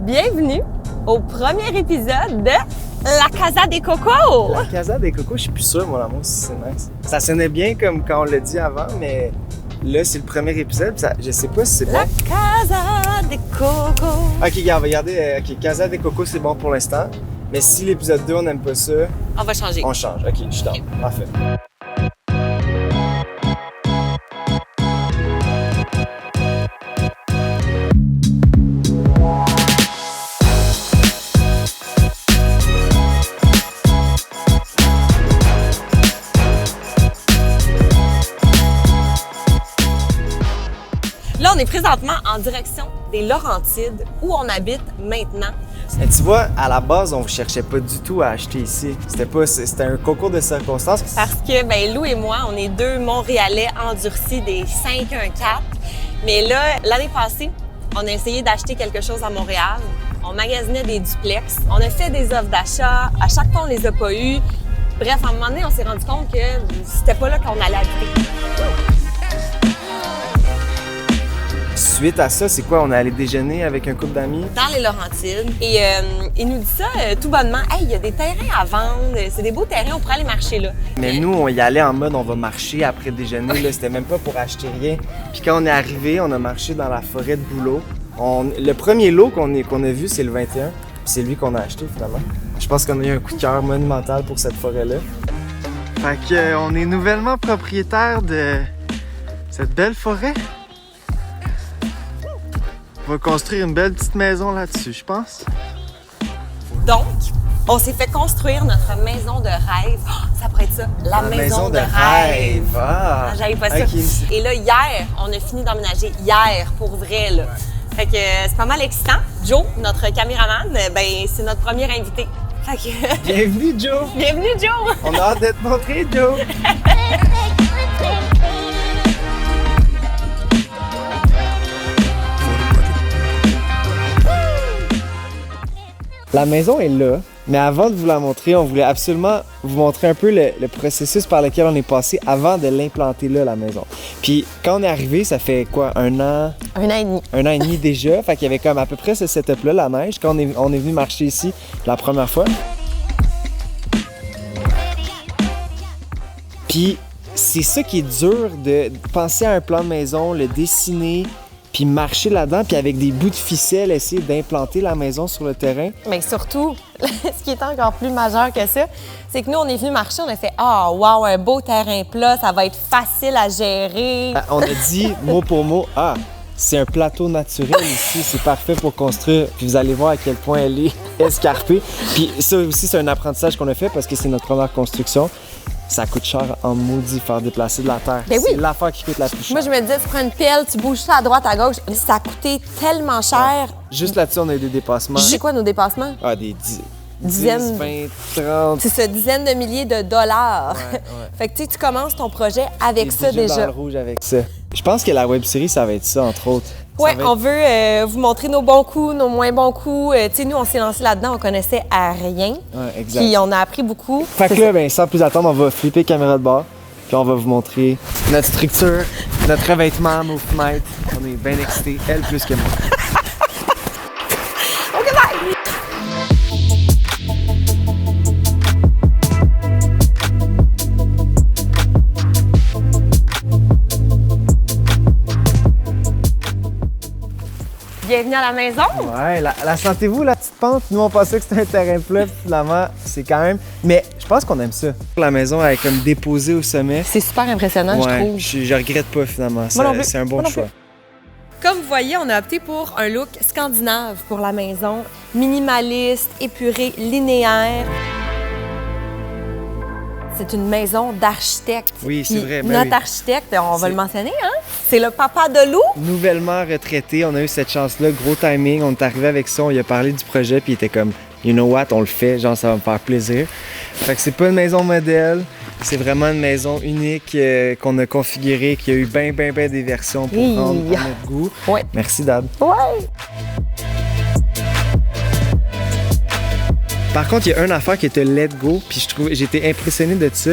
Bienvenue au premier épisode de La Casa des Cocos! La Casa des Cocos, je suis plus sûr, mon amour, si c'est nice. Ça sonnait bien comme quand on l'a dit avant, mais là, c'est le premier épisode, ça, je sais pas si c'est bon. La Casa des Cocos! Ok, regarde, regardez, ok, Casa des Cocos, c'est bon pour l'instant, mais si l'épisode 2, on n'aime pas ça, On va changer. on change. Ok, je suis down. Parfait. Là, on est présentement en direction des Laurentides, où on habite maintenant. Mais tu vois, à la base, on ne cherchait pas du tout à acheter ici. C'était un concours de circonstances. Parce que, Lou et moi, on est deux Montréalais endurcis des 514. Mais là, l'année passée, on a essayé d'acheter quelque chose à Montréal. On magasinait des duplex. On a fait des offres d'achat. À chaque fois, on les a pas eues. Bref, à un moment donné, on s'est rendu compte que c'était pas là qu'on allait habiter. Suite à ça, c'est quoi? On est allé déjeuner avec un couple d'amis. Dans les Laurentides. Et il nous dit ça tout bonnement. Hey, il y a des terrains à vendre. C'est des beaux terrains, on pourrait aller marcher là. Mais nous, on y allait en mode on va marcher après déjeuner. Là, c'était même pas pour acheter rien. Puis quand on est arrivé, on a marché dans la forêt de Bouleau. Le premier lot qu'on a vu, c'est le 21. Puis c'est lui qu'on a acheté finalement. Je pense qu'on a eu un coup de cœur monumental pour cette forêt-là. Fait que on est nouvellement propriétaire de cette belle forêt. On va construire une belle petite maison là-dessus, je pense. Donc, on s'est fait construire notre maison de rêve. Oh, ça pourrait être ça, la maison de rêve. Ah, J'avais pas ça. ok. Et là, hier, on a fini d'emménager. Hier, pour vrai, là. Fait que c'est pas mal excitant. Joe, notre caméraman, c'est notre premier invité. Fait que... Bienvenue, Joe! Bienvenue, Joe! On a hâte d'être montré, Joe! La maison est là, mais avant de vous la montrer, on voulait absolument vous montrer un peu le processus par lequel on est passé avant de l'implanter là, la maison. Puis quand on est arrivé, ça fait quoi, un an? Un an et demi. Un an et demi déjà, fait qu'il y avait comme à peu près ce setup-là, la neige, quand on est venu marcher ici la première fois. Puis c'est ça qui est dur, de penser à un plan de maison, le dessiner, puis marcher là-dedans, puis avec des bouts de ficelle, essayer d'implanter la maison sur le terrain. Mais surtout, ce qui est encore plus majeur que ça, c'est que nous, on est venu marcher, on a fait « Ah, wow, un beau terrain plat, ça va être facile à gérer. » On a dit mot pour mot « Ah, c'est un plateau naturel ici, c'est parfait pour construire. » Puis vous allez voir à quel point elle est escarpée. Puis ça aussi, c'est un apprentissage qu'on a fait parce que c'est notre première construction. Ça coûte cher en maudit faire déplacer de la terre. Ben oui. C'est l'affaire qui coûte la plus cher. Moi, je me disais, tu prends une pelle, tu bouges ça à droite, à gauche. Ça a coûté tellement cher. Juste là-dessus, on a eu des dépassements. C'est quoi nos dépassements? Ah, des Dizaines. 10, 20, 30. C'est ça, dizaines de milliers de dollars. Ouais. Fait que tu commences ton projet avec ça Dans déjà. le rouge avec ça. Je pense que la web-série, ça va être ça, entre autres. Ouais, Ça va être- on veut vous montrer nos bons coups, nos moins bons coups. Tu sais, nous, on s'est lancé là-dedans, on connaissait à rien. Ouais, exact. Puis on a appris beaucoup. Fait que là, sans plus attendre, on va flipper caméra de bord. Puis on va vous montrer notre structure, notre revêtement, nos fenêtres. On est bien excités, elle plus que moi. OK, bye! Bienvenue à la maison. Ouais, la sentez-vous, la petite pente? Nous, on pensait que c'était un terrain plat, puis finalement, c'est quand même... Mais je pense qu'on aime ça. La maison, elle est comme déposée au sommet. C'est super impressionnant, je trouve. je regrette pas, finalement. Moi non plus. C'est un bon Moi non choix. Comme vous voyez, on a opté pour un look scandinave pour la maison. Minimaliste, épuré, linéaire. C'est une maison d'architecte. Oui, c'est Puis vrai, ben notre oui. architecte, on va C'est- le mentionner, hein? C'est le papa de Lou. Nouvellement retraité, on a eu cette chance-là, gros timing. On est arrivé avec ça, on lui a parlé du projet, puis il était comme, you know what, on le fait, genre ça va me faire plaisir. Fait que c'est pas une maison modèle, c'est vraiment une maison unique qu'on a configurée, qui a eu ben des versions pour Hi. prendre à notre goût. Ouais. Merci, Dad. Ouais. Par contre, il y a une affaire qui était let go, puis j'étais impressionné de ça.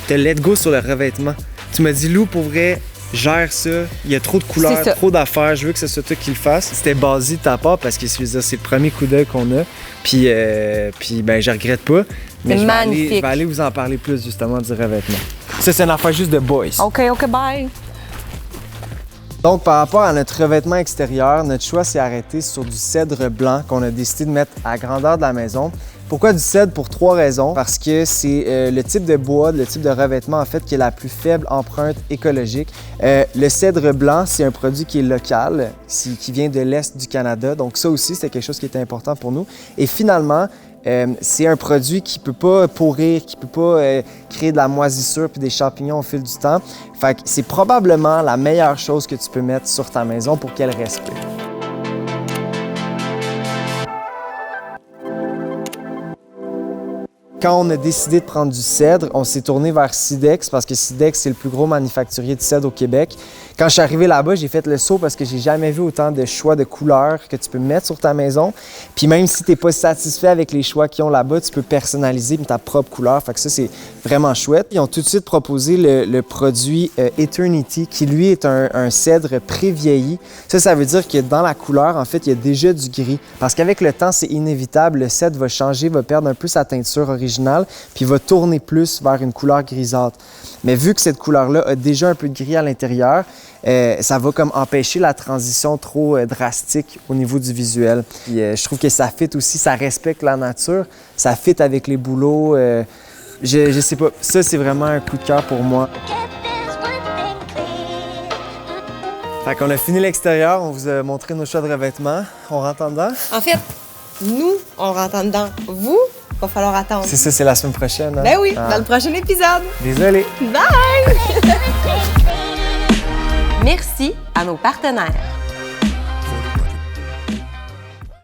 T'as let go sur le revêtement. Tu m'as dit, Lou, pour vrai, gère ça. Il y a trop de couleurs, C'est ça. trop d'affaires. Je veux que ce soit toi qui le fasse. C'était basé de ta part parce que c'est le premier coup d'œil qu'on a. Puis ben, je regrette pas. Mais C'est je magnifique. vais aller vous en parler plus justement du revêtement. Ça, c'est une affaire juste de boys. OK, bye. Donc, par rapport à notre revêtement extérieur, notre choix s'est arrêté sur du cèdre blanc qu'on a décidé de mettre à la grandeur de la maison. Pourquoi du cèdre? Pour 3 raisons. Parce que c'est le type de bois, le type de revêtement en fait qui est la plus faible empreinte écologique. Le cèdre blanc, c'est un produit qui est local, qui vient de l'Est du Canada. Donc ça aussi, c'était quelque chose qui était important pour nous. Et finalement, c'est un produit qui peut pas pourrir, qui peut pas créer de la moisissure puis des champignons au fil du temps. Fait que c'est probablement la meilleure chose que tu peux mettre sur ta maison pour qu'elle respire. Quand on a décidé de prendre du cèdre, on s'est tourné vers Sidex parce que Sidex, c'est le plus gros manufacturier de cèdre au Québec. Quand je suis arrivé là-bas, j'ai fait le saut parce que j'ai jamais vu autant de choix de couleurs que tu peux mettre sur ta maison. Puis même si tu n'es pas satisfait avec les choix qu'ils ont là-bas, tu peux personnaliser ta propre couleur. Fait que ça, c'est vraiment chouette. Ils ont tout de suite proposé le produit Eternity, qui lui est un cèdre pré-vieilli. Ça veut dire que dans la couleur, en fait, il y a déjà du gris. Parce qu'avec le temps, c'est inévitable. Le cèdre va changer, va perdre un peu sa teinture originale, puis va tourner plus vers une couleur grisâtre. Mais vu que cette couleur-là a déjà un peu de gris à l'intérieur, ça va comme empêcher la transition trop drastique au niveau du visuel. Puis, je trouve que ça fit aussi, ça respecte la nature, ça fit avec les bouleaux. Je sais pas, ça c'est vraiment un coup de cœur pour moi. Fait qu'on a fini l'extérieur, on vous a montré nos choix de revêtements. On rentre en dedans? En fait, nous, on rentre en dedans. Vous, va falloir attendre. C'est ça, c'est la semaine prochaine. Hein? Ben oui, dans le prochain épisode. Désolé. Bye! Merci à nos partenaires.